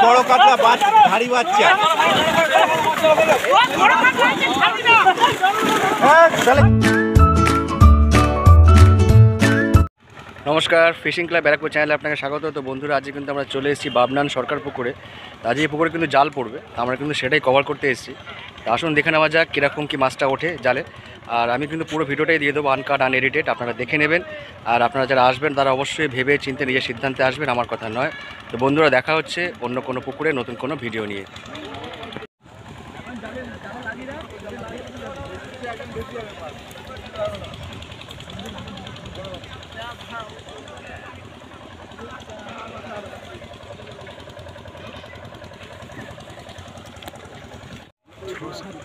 বড় কাতলা ভারী বাচ্চা। নমস্কার, ফিশিং ক্লাব ব্যারাকপুর চ্যানেলে আপনাকে স্বাগত। তো বন্ধুরা, আজকে কিন্তু আমরা চলে এসেছি বাবনান সরকার পুকুরে। আজ এই পুকুরে কিন্তু জাল পড়বে, আমরা কিন্তু সেটাই কভার করতে এসেছি। তো আসুন দেখে নেওয়া যাক কীরকম কী মাছটা ওঠে জালে। আর আমি কিন্তু পুরো ভিডিওটাই দিয়ে দেবো, আনকাট আনএডিটেড, আপনারা দেখে নেবেন। আর আপনারা যারা আসবেন তারা অবশ্যই ভেবে চিন্তে নিজের সিদ্ধান্তে আসবেন, আমার কথা নয়। তো বন্ধুরা, দেখা হচ্ছে অন্য কোনো পুকুরে নতুন কোনো ভিডিও নিয়ে।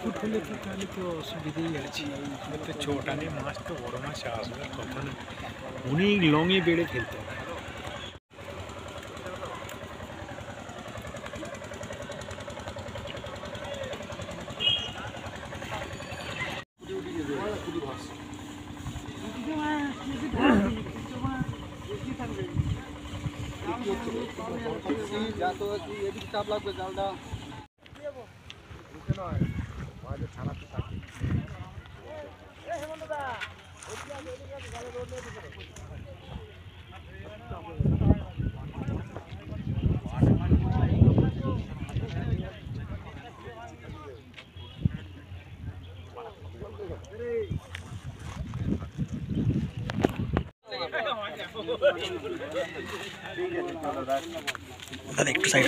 ফুট হলে তো তাহলে তো অসুবিধেই আছে। তো ছোটানে মাছ তো বড় মাছ আসবে কথা না, অনেক লঙে বেড়ে ফেলতে হবে। একটু সাইড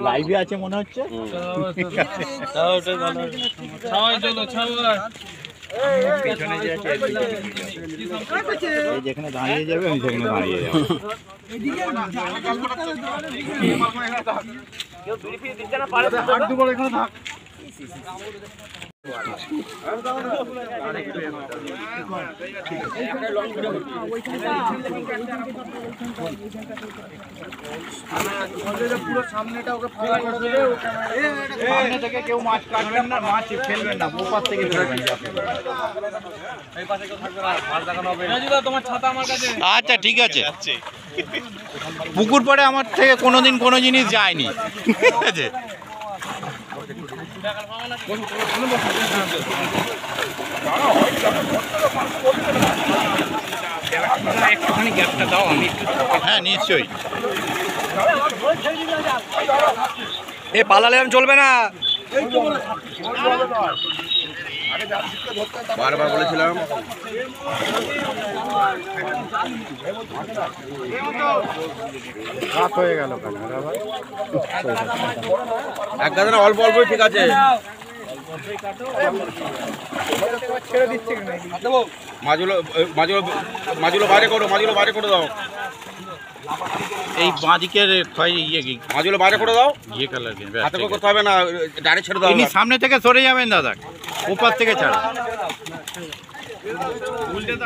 লাইভে আছে মনে হচ্ছে। যেখানে দাঁড়িয়ে যাবে আমি সেখানে দাঁড়িয়ে যাবো। পুরো সামনেটা ওকে ফাঁকা করে দেবে, সামনে থেকে কেউ মাছ কাটবেন না, মাছ ফেলবেন না, ওপাশ থেকে ফেলবেন। আচ্ছা ঠিক আছে। পুকুর পরে আমার থেকে কোনোদিন কোনো জিনিস যায়নি, ঠিক আছে। একটুখানি গ্যাপটা দাও, আমি হ্যাঁ নিশ্চয়ই। এ পালালে চলবে না, বারবার বলেছিলাম। রাত হয়ে গেল, এক গাদা অল্প অল্পই ঠিক আছে। মাছগুলো বাইরে করো, মাছগুলো বাইরে করে দাও। এই বাঁদিকের মাছগুলো বাইরে করে দাও, ইয়ে কালার হাতে করতে হবে না, ডাইরেক্ট ছেড়ে দাও। সামনে থেকে সরে যাবেন দাদা, ওপার থেকে ছাড়া।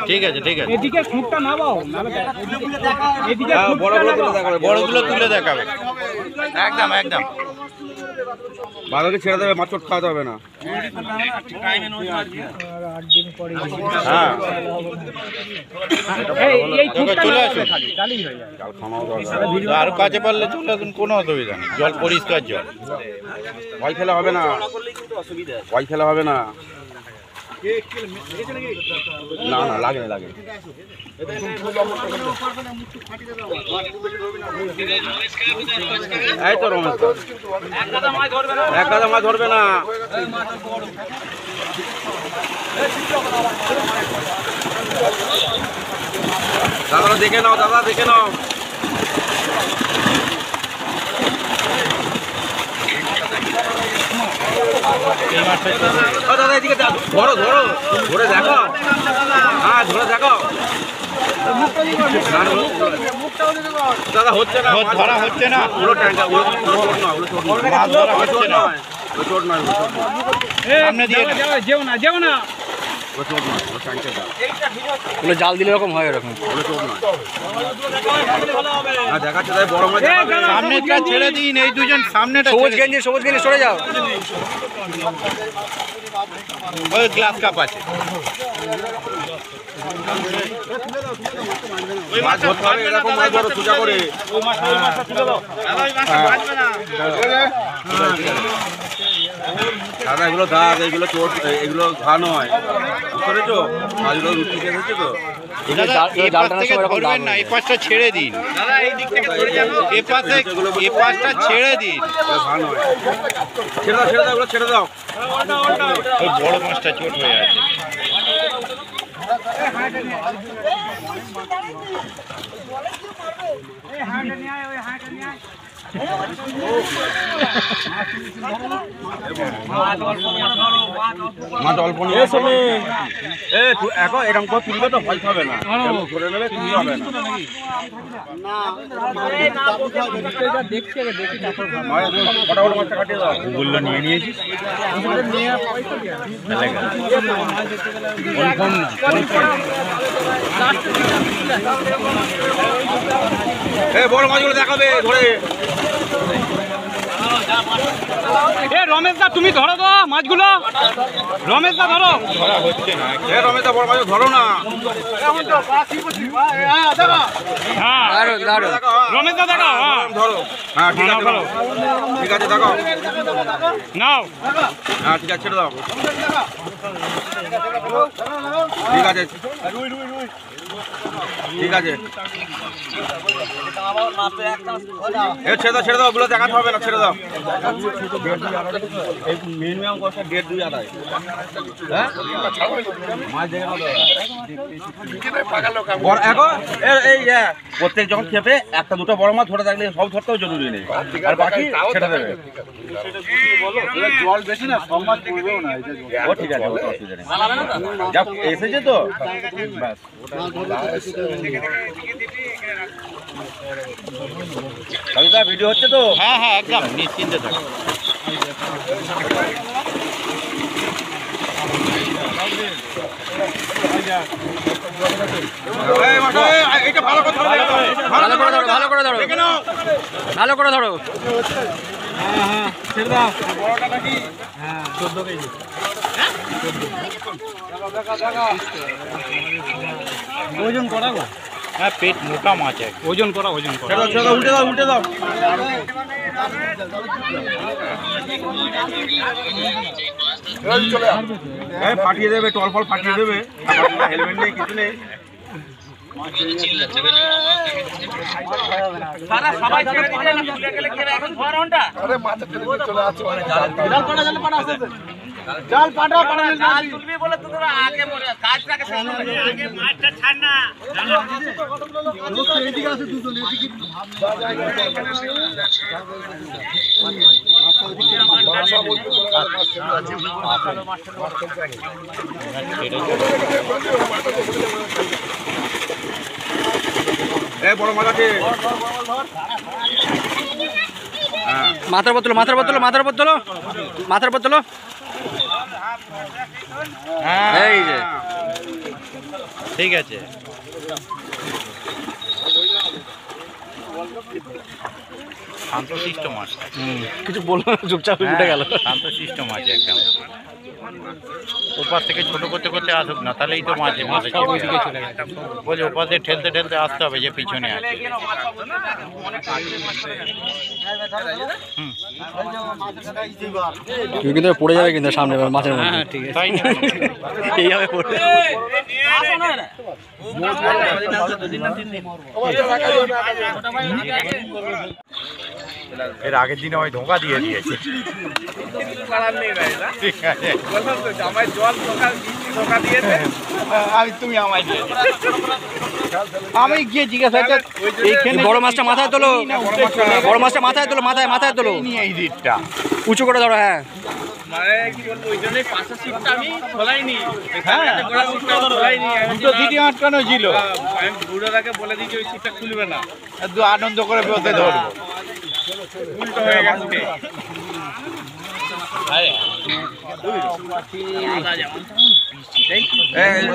ঠিক আছে ঠিক আছে, এদিকে খুঁটটা নামাও, এদিকে বড়গুলো তুলে দেখাবে। একদম একদম, বাঘাকে ছেড়ে দেবে, মাছ চোট খাওয়াতে হবে না। চলে আসুন, আরো কাছে পারলে চলে আসুন, কোনো অসুবিধা নেই। জল পরিষ্কার জল, ভয় খেলা হবে না, ভয় খেলা হবে না। না না লাগে না, লাগে। এই তো রমেশ, এক গাদা মাছ ধরবে না। দাদা দেখে নাও, দাদা দেখে নাও। দাদা এদিকে ধরো, ধরো, ধরে দেখো। হ্যাঁ ধরে দেখো। দাদা হচ্ছে না, ধরা হচ্ছে না, পুরো ট্যাঙ্কা, চোট নয়, সামনে দিয়ে যেও না, যেও না। ওগুলো জাল দিলে এরকম হয় এরকম। সামনেটা ছেড়ে দিন, এই দুজন সামনেটা সবুজ গেঞ্জি সরে যাও। ওই গ্লাস কাপ আছে। মাছ ধরতে হবে, এরকম মাছ ধরো সোজা করে। দাদা এগুলো দাগ, এগুলো চোট, এগুলো ঘা নয়, বুঝতে মাছগুলো রুটি খেয়েছে তো। এই পাশ থেকে ধরবেন না, এই পাশটা ছেড়ে দিন। এ পাশটা ছেড়ে দিন। ঘা নয়, ছেড়ে দাও এগুলো ছেড়ে দাও। ওই বড় মাছটা চোট হয়ে আছে। মাছ অল্প নিয়ে এখন এরকম করে তুলবে তো ভয় পাবে না, ধরে নেবে তুলতে হবে না। ফটাফট মাছটা কাটিয়ে দাও। গুলো নিয়ে নিয়েছিস? বড় মাছগুলো দেখাবে ধরে। রমেশ দা তুমি ধরো তো মাছগুলো, রমেশ দা ধরো। ধরা হচ্ছে না। রমেশ দা বড় মাছ ধরো না। রমেশ দা দেখো, ধরো। হ্যাঁ ঠিক আছে, ঠিক আছে দেখো নাও। হ্যাঁ ঠিক আছে, ছেড়ে দাও। ঠিক আছে ঠিক আছে, ছেড়ে দাও ওগুলো দেখাতে হবে না, ছেড়ে দাও। মিনিমাম কষ্ট 1.5-2 আড়াই। হ্যাঁ মাছ দেখে এই প্রত্যেক যখন খেপে একটা দুটো বড় মাছ ধরে থাকলে সব ধরতেও জরুরি নেই, আর বাকি ছেড়ে দেবে। জল বেশি না, সব মাছ পড়বেও না। ও ঠিক আছে, অসুবিধা নেই, যা এসেছে তো ব্যাস। ভিডিও হচ্ছে তো? হ্যাঁ হ্যাঁ একদম নিশ্চিন্তে থাকো। ভালো করে ধরো। ছেড়ে দাও। হ্যাঁ 14 কেজি। ওজন করা গো? হ্যাঁ পেট মোটা মাছ আছে, ওজন করা। উল্টে দাও উল্টে দাও। ফাটিয়ে দেবে, টল ফল ফাটিয়ে দেবে, হেলমেট নেই কিছু নেই। জাল পাটা জাল তুলবি বলে তো তোরা আগে কাজটাকে শেষ করে আগে মাছটা ছাড় না। এদিকে আছে দুজন, এদিকে বড় মাছ আছে। মাথার বোতল এই যে ঠিক আছে। শান্তশিষ্ট মাছ, কিছু বলবো না, চুপচাপ উঠে গেল। শান্তশিষ্ট মাছ একদম। ওপার থেকে ছোট করতে করতে আসুক না, তাহলেই তো মাঝে মাঝে বলছে ওপার দিয়ে ঠেলতে ঠেলতে আসতে হবে যে পিছনে আছে। তুই কিন্তু পড়ে যাবে কিন্তু সামনে মাছের মধ্যে। ঠিক আছে, এইভাবে পড়ে এর আগের দিনে ওই ধোঁকা দিয়ে দিয়েছে। তুমি আমায় দিয়েছো, আমি গিয়ে জিজ্ঞাসা বড় মাছটা মাথায় তোলো, বড় মাছটা মাথায় তোলো, মাথায় তোলো, নিয়ে এই দিকটা উঁচু করে ধরো। হ্যাঁ আটকানো ছিল, বলে দিয়েছি ওই সিটটা খুলবে না, আনন্দ করে বসে ধরবো। উল্টো হয়ে গেছে।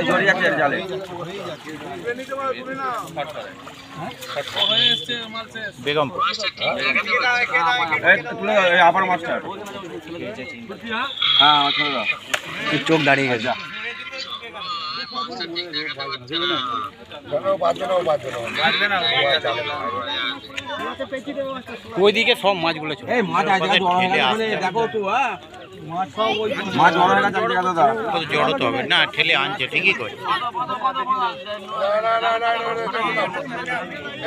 জড়ি আছে জালে বেগমপুর আপার মাস্টার হ্যাঁ চোখ দাঁড়িয়ে গেছে। ওইদিকে সব মাছগুলো ছিল। এই মাছ আছে দেখো তো মাছ বড় হয়ে গেছে দাদা জড়ো হবে না, ঠেলে আনছে ঠিকই করে।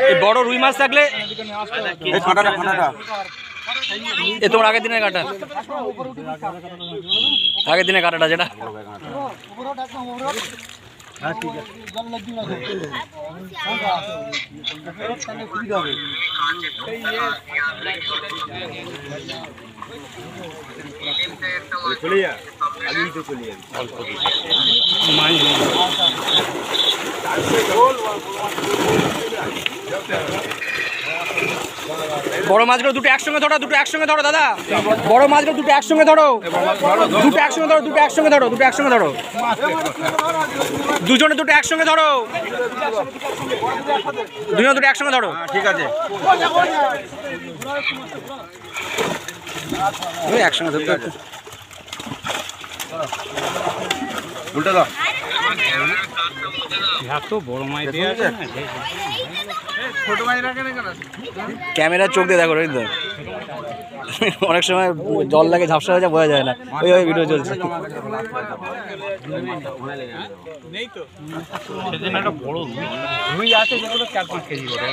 এই বড় রুই মাছ থাকলে এই কাঁটাটা কাঁটাটা এ তোমার আগের দিনের কাটা, আগের দিনের কাটাটা যেটা চলে যা আগেই তো চলে যাবি অল্প দিকে বড় মাছগুলো দুটো একসঙ্গে ধরো, দুটো একসঙ্গে ধরো দাদা, বড় মাছগুলো দুটো একসঙ্গে ধরো, দুটো একসঙ্গে ধরো, দুটো একসঙ্গে ধরো, দুটো একসঙ্গে ধরো, দুজনে দুটো একসঙ্গে ধরো, দুজনে দুটো একসঙ্গে ধরো। ঠিক আছে একসঙ্গে ধরতে উল্টে দাও এত বড় মাছ দিয়ে আছে না, ক্যামেরার চোখ দিয়ে দেখো রবীন্দ্র, অনেক সময় জল লাগে ঝাপসা হয়ে যায়, বোঝা যায় না, ওই ভিডিও চলছে। সেদিন একটা বড় রুই আছে যেগুলো 4-5 কেজি করে।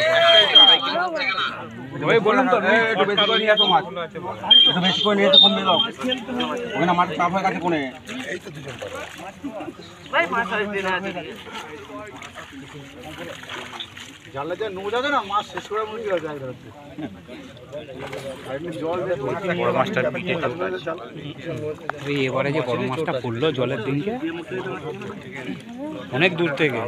ওই বললাম তো একটু বেশি করে নিয়ে আসো মাছ, একটু বেশি করে নিয়ে এসে কমবে দাও, ওখানে মাছ চাপ হয়ে গেছে কোনে। জালে যে নৌ যাবে না মাছ শেষ করে মনে হয় যায় ধরতে জল বড় মাছটার পিঠে চলতে এই এবারে যে বড় মাছটা পড়লো জলের দিনকে অনেক দূর থেকে,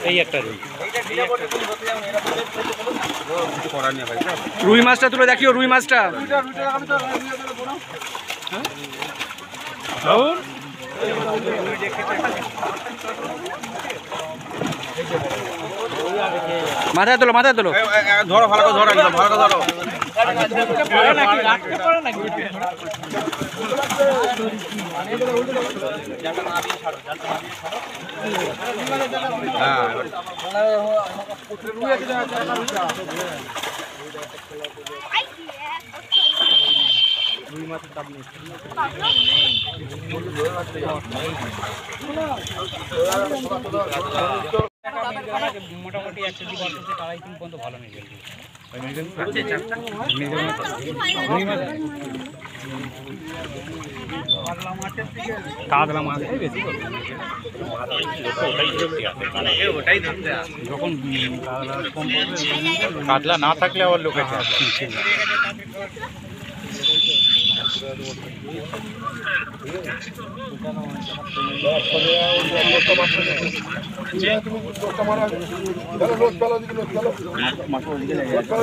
এই একটা রুই মাছটা তুলে দেখিও, রুই মাছটা মাথায় তোলো, মাথায় তোলো, ধরো ভালো করে ধরো, একদম ভালো করে ধরো। মোটামুটি 1 কেজি 2.5 কিলো পর্যন্ত ভালো মেয়ে গেল। কাতলা মাছ বেশি যখন কাতলা না থাকলে আবার লোকে চায়।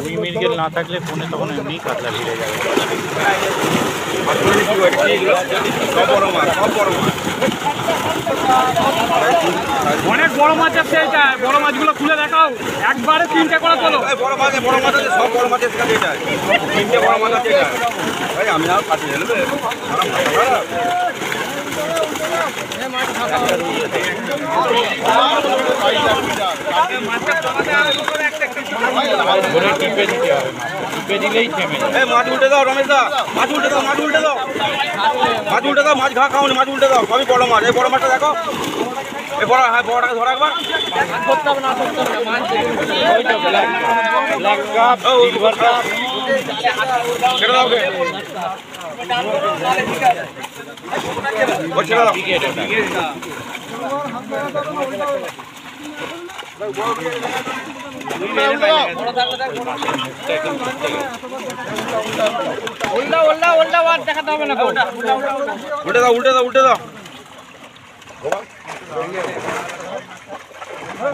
রুই মৃগেল না থাকলে ফোনে তখন এমনি কাতলা ভিড়ে যাবে। অনেক বড় মাছ আছে, এইটা বড় মাছগুলো খুলে দেখাও, একবারে 3টে করে তোলো। বড় মাছ আছে, সব বড় মাছ আছে, এটা 3টে বড় মাছ আছে। আমি আর কাটিয়ে নেবে টিপে দিতে হবে, টিপে দিলেই থেমে যাবে। মাছ উল্টে দাও রমেশ দা, মাছ উল্টে দাও, মাছ উল্টে দাও, মাছ উল্টে দাও, মাছ ঘা খাওনি, মাছ উল্টে দাও। সবই বড় মাছ, এই বড় মাছটা দেখো, এই বড়, হ্যাঁ বড়টাকে ধরা একবার। ওই তো ব্ল্যাক কাপ, সিলভার কাপ। ছেড়ে দাও, ও ছেড়ে দাও। টিকেট ওটা। উল্টে দাও, উল্টে দাও, উল্টে দাও।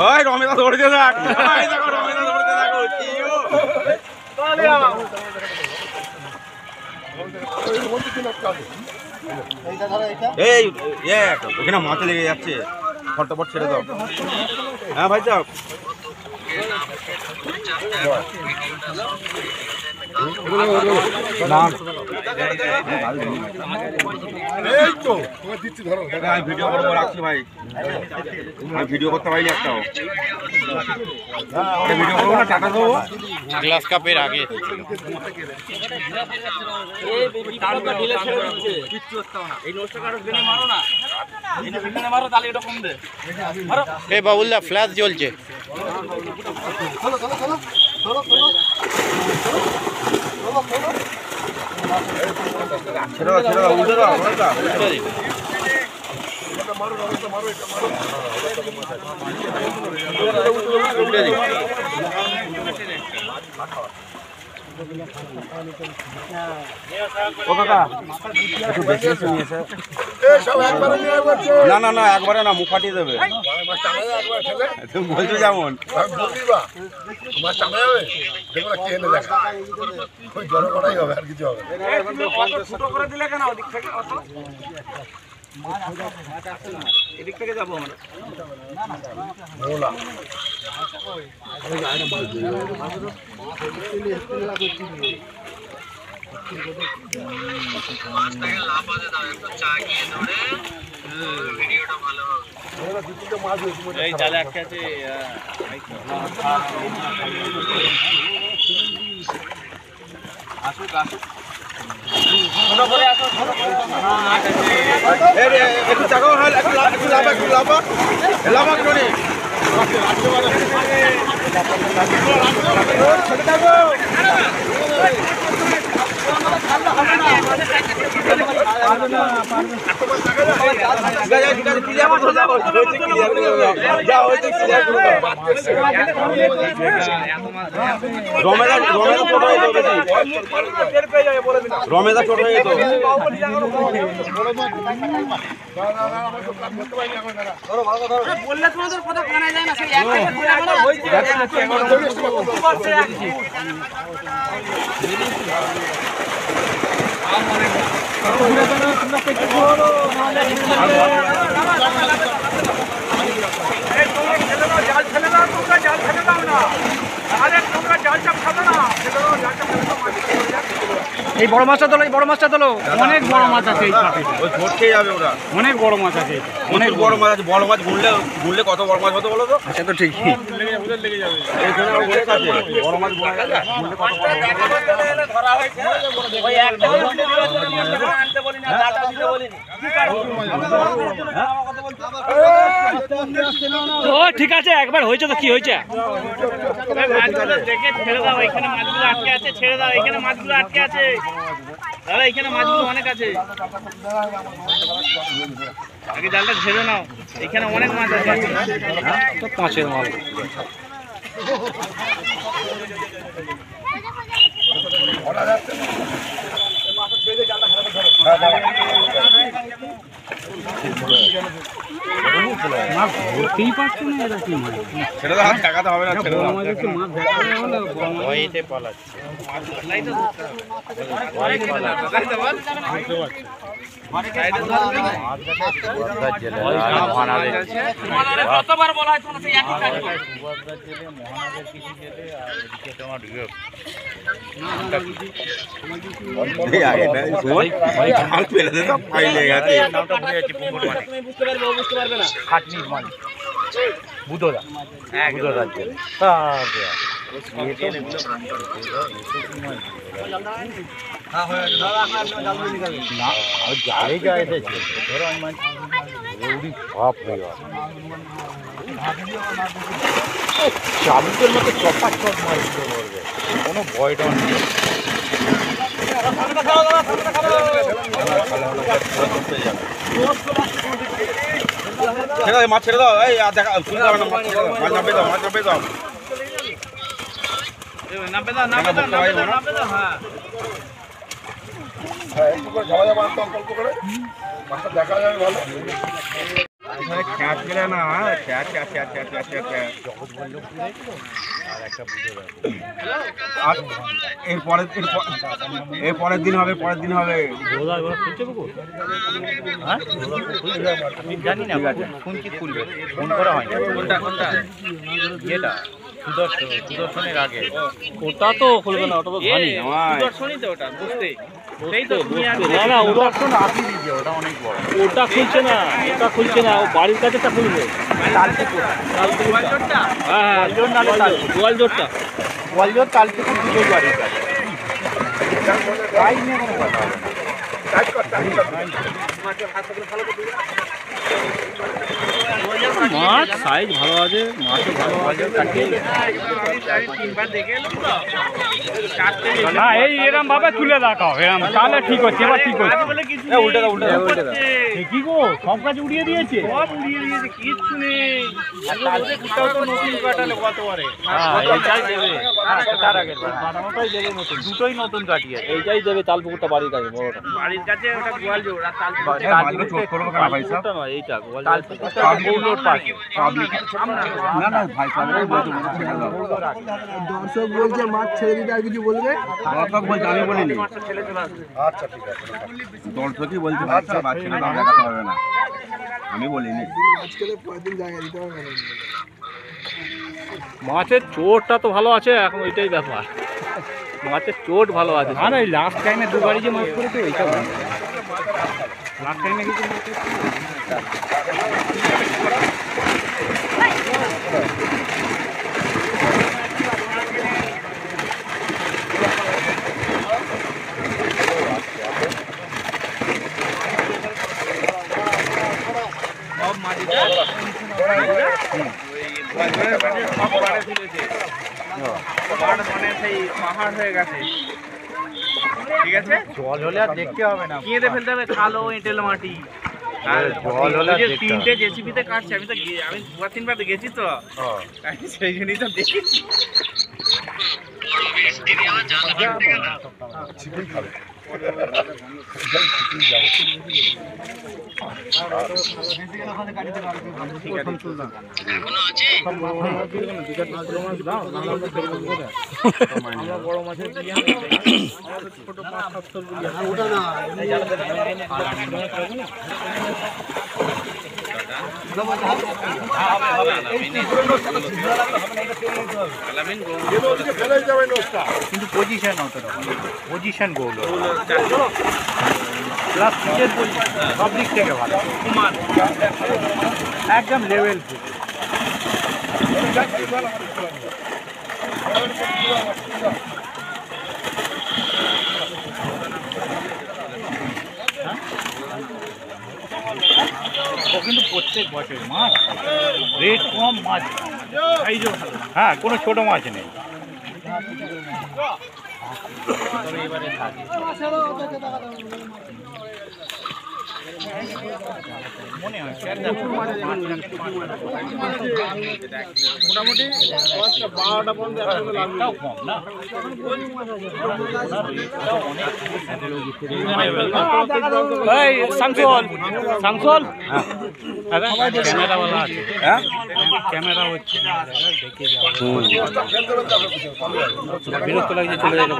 ভাই রমেদা ধরেছে দেখ, ভাই দেখো রমেদা ধরেছে দেখো। এই ওখানে মাথা লেগে যাচ্ছে, ফটাফট ছেড়ে দাও। হ্যাঁ ভাই সাহেব, আমি ভিডিও করবো, রাখছি ভাই। আমি ভিডিও করতে পারিনি একটাও। ভিডিও করবো না, টাকা দেবো। গ্লাস কাপের আগে এই বাবুলদা ফ্ল্যাশ জ্বলছে। ছেড়ে দাও, ছেড়ে দাও, উল্টে দাও, উল্টে দাও। উল্টে দিই। ও কাকা একটু বেশি বেশি নিয়েছে। না না না, একবারে না, মুখ ফাটিয়ে দেবে। তুমি বলছো যেমন এদিক থেকে যাবো আমরা। এই জালে আটকে আছে। আসুক আসুক, একটু টাকাও হয়, একটু লাভা, একটু লাভা, লাভা করে রমেদা ছোট হয়ে যেত। বললে তোমাদের কথা কানে যায় না, সেই এই বড় মাছটা তোলো, এই বড় মাছটা তোলো। অনেক বড় মাছ আছে এই পাটে, ওই ধরতেই যাবে ওরা। অনেক বড় মাছ আছে, অনেক বড় মাছ আছে। বড় মাছ গুনলে কত বড় মাছ হতো বলো তো? সে তো ঠিক। এখানে অনেক আছে বড় মাছ, গুনলে কত বড় মাছ ও ঠিক আছে, একবার হয়েছে তো কি হয়েছে? দেখে ছেড়ে দাও, এখানে মাছগুলো আটকে আছে, ছেড়ে দাও, এখানে মাছগুলো আটকে আছে দাদা, এখানে মাছগুলো অনেক আছে, আগে জালটা ছেড়ে নাও, এখানে অনেক মাছ আছে। তো কাঁচের মাল। মাছ ধরতেই পারছে না এরা কি মাছ ছেড়ে দাও, হাত টাকাতে হবে না, ছেড়ে দাও। আমাদের তো মাছ দেখা হলে ভয়েতে পালাচ্ছে কতবার বলা হয় তোমরা সেই একই কাজ করো। সুভদ্রার জেলে, মহানগর কৃষি জেলে, আর এদিকে তোমার নামটা ভুলে যাচ্ছি, পুকুর মাঠে তুমি বুঝতে পারবে না। খাটনির মালিক বুধোদা, বুধোদার জেলে জায়গা এসেছে ধরো আমি মাছ ভাব হয়ে গেল চাবুকের মতো চপার চপ মাছ দিতে পারবে, কোনো ভয় ডর নেই। ছেড়ে দাও, মাছ ছেড়ে দাও। এই আর দেখা শুনতে হবে না, মাছ ছেড়ে দাও, মাছ নামবে দাও, মাছ নামবে দাও। নামবে দাও, নামবে দাও, নামবে দাও, নামবে দাও, হ্যাঁ। খ্যাট গেলে না, খ্যাট খ্যাট খ্যাট খ্যাট খ্যাট খ্যাট খ্যাট। আর এর পরের দিন হবে, পরের দিন হবে। জানি না কোন কি খুলবে, ফোন করা হয় না। কোনটা ইয়েটা সুদর্শনের আগে ওটা তো খুলবে না, ওটা তো ধানি সুদর্শনই তো ওটা, বুঝতে সেই তো তুমি আর না না ওটা সুদর্শন আপনি দিয়েছে, ওটা অনেক বড়। ওটা খুলছে না, ওটা খুলছে না, ও বাড়ির কাছেটা খুলবে। গোয়ালজোরটা? হ্যাঁ গোয়ালজোরটা গোয়ালজোর তালপুকুর দুটোই বাড়ির কাছে। তাই নিয়ে কোনো কথা হবে না। মাছ সাইজ ভালো আছে, মাছও ভালো আছে। আমি তিনবার দেখে এলাম তো। চারটে না এই এরম ভাবে তুলে দেখাও, এরম তাহলে ঠিক হচ্ছে, এবার ঠিক হচ্ছে। বলে কিছু উল্টে দাও, উল্টে দাও, উল্টে দাও। কি গো সব কাজ উড়িয়ে দিয়েছে। সব উড়িয়ে দিয়েছে, কিচ্ছু নেই। তালপুকুরটাও তো নতুন কাটালে গতবারে। এইটাই দেবে, তার আগের বার বানানোটাই দেবে নতুন, দুটোই নতুন কাটিয়েছে। এইটাই দেবে তালপুকুরটা বাড়ির কাছে বড়টা। বাড়ির কাছে ওটা গোয়ালজোর আর তালপুকুর মাছগুলো চোখ করবো কেন ভাই সাহেব? তালপুকুরটা নয়, এইটা তালপুকুরটা গৌলোর পাশে। না না ভাই সাহেব, এই বলতে বলতে ছেড়ে দাও। দর্শক বলছে মাছ ছেড়ে দিতে, আর কিছু বলবে? দর্শক বলছে, আমি বলিনি। ছেলে চলে আসবে। দর্শকই বলছে মাছ ছেড়ে দাও, দেখাতে হবে না, আমি বলিনি। আজকাল পরের দিন জায়গা দিতে হবে না। মাছের চোটটা তো ভালো আছে, এখন ওইটাই ব্যাপার। মাছের চোট ভালো আছে। আর ওই লাস্ট টাইমে দুবারই যে মাছ করেছে ওইটা লাস্ট টাইমে কিছু মানে সেই পাহাড় হয়ে গেছে, ঠিক আছে? জল হলে আর দেখতে হবে না। কেঁদে ফেলতে হবে কালো এঁটেল মাটি। আর জল হলে ওই যে দেখতে তিনটে জেসিবিতে কাটছে, আমি তো আমি দুবার তিনবার গেছি তো, আমি সেই জন্যই তো দেখেছি। বড় মাছের ছোট 5-7 ওটা না, কিন্তু পজিশন অতটা পজিশন গৌল প্লাস পিচের পজিশন সব দিক থেকে ভালো, একদম লেভেল পিচ। ও কিন্তু প্রত্যেক বছর মাছ রেট কম, মাছ সাইজও ভালো। হ্যাঁ, কোনো ছোট মাছ নেই। এবারে থাকে মোটামুটি 12টা পর্যন্ত একসঙ্গে লাগবে কম না শামসুল ক্যামেরাওয়ালা আছে হ্যাঁ ক্যামেরা হচ্ছে বিরক্ত লাগছে চলে যাবে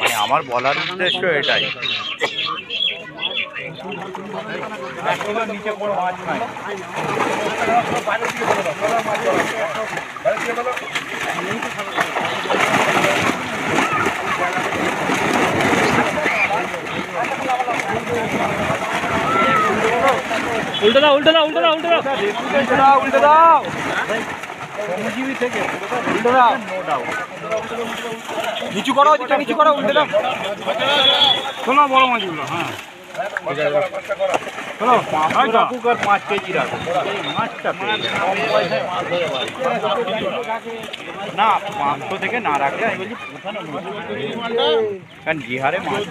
মানে আমার বলার উদ্দেশ্য এটাই নিচে বড় মাছ নাই উল্টে দাও উল্টে দাও উল্টে দাও উল্টে দাও উল্টে দাও নিচু করো যেটা নিচু করো উল্টে দাও শোনো বড় মাছগুলো হ্যাঁ শোনো 500 রাখুক আর 5 কেজি রাখুক মাছটা কম পয়সায় মাছ ধরে পারে না 500 থেকে না রাখলে আমি বলছি কারণ যে হারে মাছ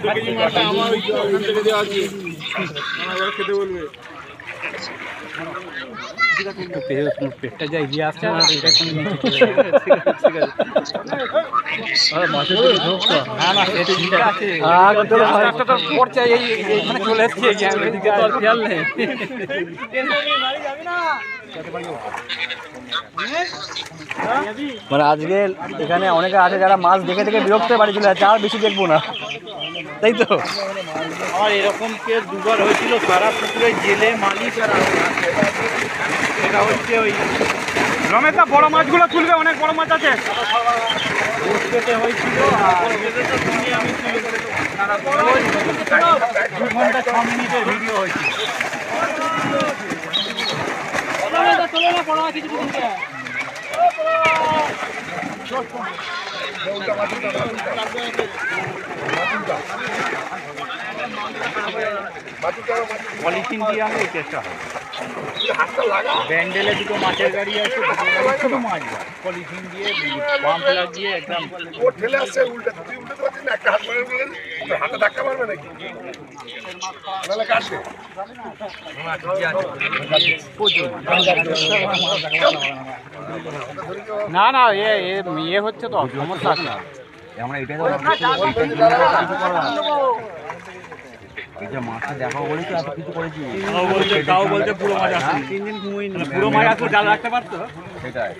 খেতে বলবে পেটটা যা এগিয়ে আসছে না এটা কোন মাছের না না ঠিক আছে পড়ছে এইখানে চলে এসছে খেয়াল নেই মানে আজকে এখানে অনেকে আছে যারা মাছ দেখে দেখে বিরক্ত বাড়ি চলে যাচ্ছে, আর বেশি দেখবো না, তাই তো? আমার এরকম কেস দুবার হয়েছিল সারা পুকুরে জেলে মালিক আর এটা হচ্ছে ওই রমেশদা বড় মাছগুলো তুলবে, অনেক বড় মাছ আছে। পেতে হয়েছিল আর আমি তুলে করে 2 ঘন্টা 6 মিনিটের ভিডিও হয়েছিল। পলিথিন দিয়ে আমি এই চেষ্টা হয় ব্যান্ডেলে দুটো মাছের গাড়ি আছে, ছোট মাছ পলিথিন দিয়ে পাম্প লাগিয়ে একদম ঠেলে আসছে উল্টে, তুই উল্টে পারছিস না, একটা হাত মারে হাতে ধাক্কা মারবে নাকি নাহলে কাটবে। না না ইয়ে হচ্ছে তো সমস্যা আছে না আমরা এটাই মাছটা দেখাবো বলি তো এত কিছু করেছি। তাও বলতে পুরো মাছ আসছে 3 দিন ঘুমোই না, পুরো মাছ আসলে জাল রাখতে পারতো। সেটাই,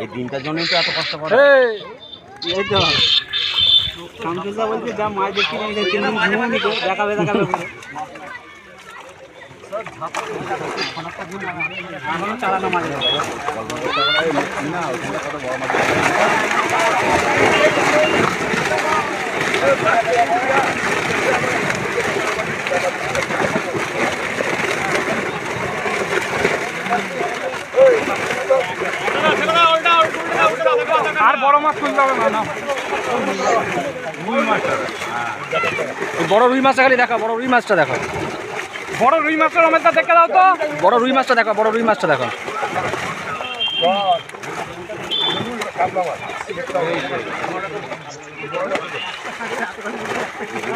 এই দিনটার জন্যই তো এত কষ্ট করে। এই তো শামসুলদা বলছে যা মাছ দেখি না, 3 দিন ঘুমোই নিতে দেখাবে দেখাবে বলে এখনো চালানো মাছ আর বড় মাছ তুলতে হবে না। বড় রুই মাছটা খালি দেখা, বড় রুই মাছটা দেখো, বড় রুই মাছটা রমেশদা দেখে দাও তো। বড় রুই মাছটা দেখো, বড় রুই মাছটা দেখো।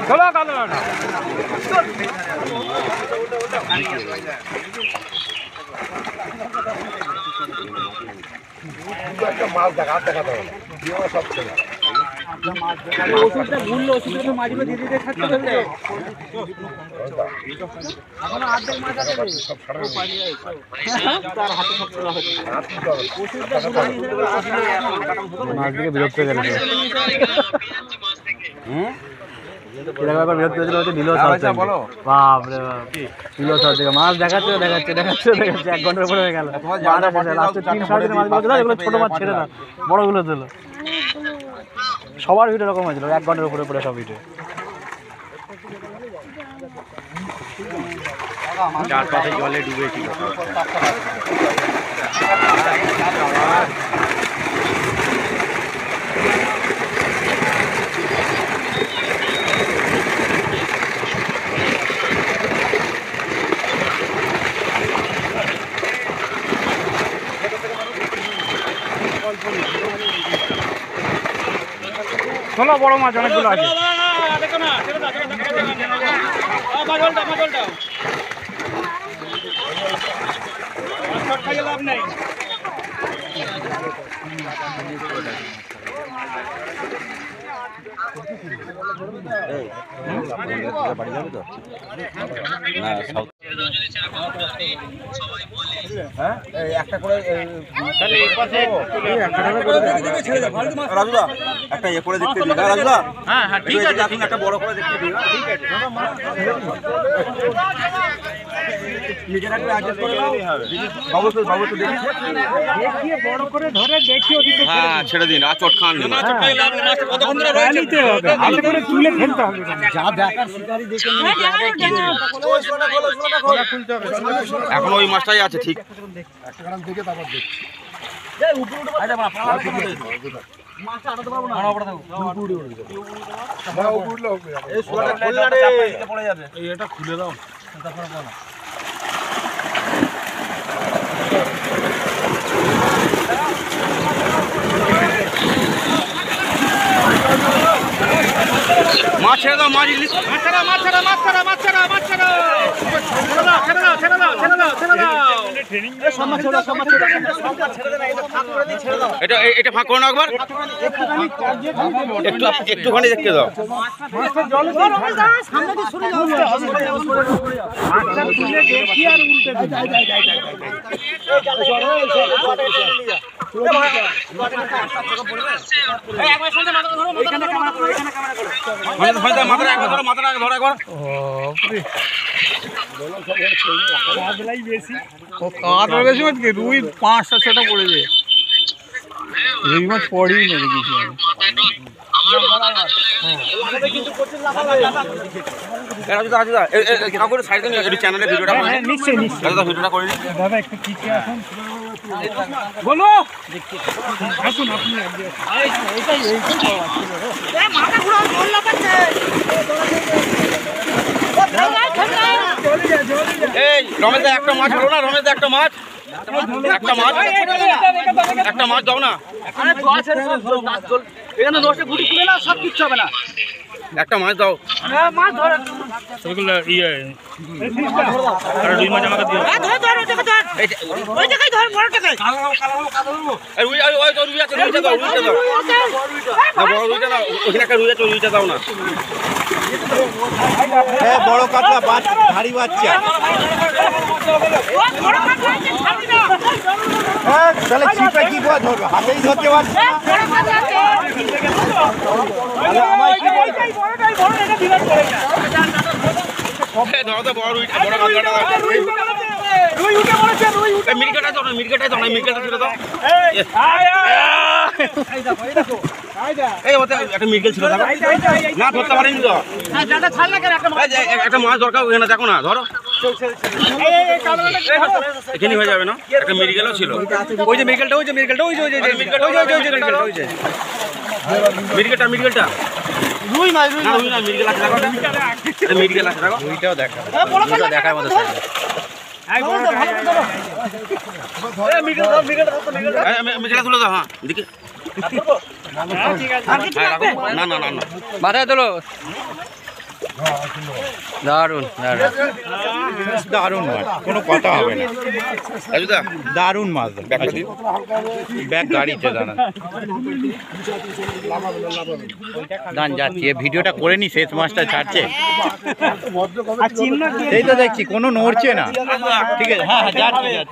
চলো কালো একটা মাছ দেখা, হাত দেখাতে হবে না, সব ছেলে ওষুধটা ভুললো, ওষুধটা মাছগুলো দিয়ে দিতে থাকতে হবে। এখনো অর্ধেক মাছ আছে তার হাতে সব তোলা হচ্ছে ওষুধটা মাছ দিকে বিরক্ত হয়ে গেল। বিরক্ত হয়েছিল হচ্ছে দিল বলো, বাপরে বাপ দিল সব থেকে মাছ দেখাচ্ছে দেখাচ্ছে দেখাচ্ছে দেখাচ্ছে 1 ঘন্টার উপরে হয়ে গেল। লাস্টে 3-4 দিনের মাছগুলো এগুলো ছোট মাছ ছেড়ে দাও, বড়গুলো দিল। সবার ভিডিও এরকম হয়েছিল, 1 ঘন্টার উপরে পড়ে সব ভিডিও। চারপাশে জলে ডুবেছিল। শোনো বড় মাছ অনেকগুলো আছে। দেখো না, ছেড়ে দাও, মাছ উল্টাও, মাছ উল্টাও। মাছ শর্ট খাইয়ে লাভ নেই। একটা করে তাহলে এই পাশে রাজুদা একটা ইয়ে করে দেখতে দিই রাজুদা। হ্যাঁ হ্যাঁ ঠিক আছে আপনি একটা বড় করে দেখতে দিই। ঠিক আছে নিজেরা একটু অ্যাডজাস্ট করে নাও। বাবু তো দেখি দেখিয়ে বড় করে ধরে দেখি ওদিকে হ্যাঁ ছেড়ে দিন আর চট খান না কতক্ষণ ধরে রয়েছে? নিতে হবে, ভালো করে তুলে ফেলতে হবে। এখন ওই মাছটাই আছে ঠিক। দেখে তারপর দেখছি এটা খুলে দাও। মাছ ছেড়ে দাও, মাছ ইলিশ মাছ ছাড়া, মাছ ছাড়া, মাছ ছাড়া, মাছ ছাড়া, মাছ ছাড়া। ছেড়ে দাও, ছেড়ে দাও, ছেড়ে দাও, ছেড়ে দাও, ছেড়ে দাও। এটা ফাঁক করো না একবার, একটুখানি দেখতে দাও। মাছটা তুলে দেখি আর উল্টে মাথাটা একবার ধরো, মাথাটা আগে ধরো একবার। বেশি ও কাঁটা বেশি মাছ কি রুই 5টা 6টা পড়েছে। রুই মাছ পড়েই না দেখেছি আমি। সাইডে নিয়ে একটু চ্যানেলে ভিডিওটা করে নিন। নিশ্চয়ই নিশ্চয়ই দাদা ভিডিওটা করে নিন। দাদা একটু পিছিয়ে আসুন। বলো আসুন আপনি এই রমেশ একটা মাছ হলো না, রমেশ একটা মাছ, একটা মাছ, একটা মাছ দাও না, এখানে 10টা গুটি খুলে নাও, সব কিচ্ছু হবে না। একটা মাছ দাও। মাছ ধরে ওইগুলো ইয়ে আর দুই মাছ আমাকে দিও। ধর ধর ওই জায়গায় ধর, বড় টাকায়। এই রুই ওই তো রুই আছে, রুইটা দাও, রুইটা দাও না, বড় রুইটা দাও, ওখানে একটা রুই আছে, রুইটা দাও না। হ্যাঁ বড় কাতলা বাচ্চা ভারী বাচ্চা বড় কাকা আছে, ছাড়বি না। হ্যাঁ তাহলে ছিপে কি করে ধরবে, হাতেই ধরতে পারছে না। বড় কাকা আছে। তাহলে আমায় কি বলবে? বড়টাই বড়, এটা বিরাট করে না। ধরো তো বড় রুইটা, বড় কাতলাটা দাও। রুই উঠে পড়েছে, রুই উঠে। এই মিরকাটা দাও না, মিরকাটা দাও না, মিরকাটা ছেড়ে দাও। এই ওতে একটা মিরকেল ছিল, দেখো না, ধরতে পারেনি তো। হ্যাঁ, জালটা ছাড় না কেন, একটা মাছ। এই যে একটা মাছ দরকার, ওখানে দেখো না, ধরো এই কামড়াটা এখানে হয়ে যাবে না, একটা মিরকেলও ছিল। ওই যে মিরকেলটা, ওই যে মিরকেলটা, ওই যে মিরকেলটা, ওই যে মিরকেলটা, মিরকেলটা রুই মাছ, রুই না, রুই না, মিরকেল আছে, দেখো একটা মিরকেল আছে, দেখো ওইটাও দেখা বড় কাকা দেখায় মতো সাইজ। মিরকেলটা তুলে দাও। হ্যাঁ দেখি, হ্যাঁ রাখো। না না না না, মাথায় তোলো। দারুন দারুন। দারুণ মাছ, কোনো কথা হবে না, রাজুদা দারুণ মাছ। ব্যাগটা দিন। ব্যাগ গাড়িতে দাঁড়ান, দান যাচ্ছি, এই ভিডিওটা করে নি, শেষ মাছটা ছাড়ছে। এই তো দেখছি কোনো নড়ছে না। ঠিক আছে, হ্যাঁ হ্যাঁ যাচ্ছি যাচ্ছি।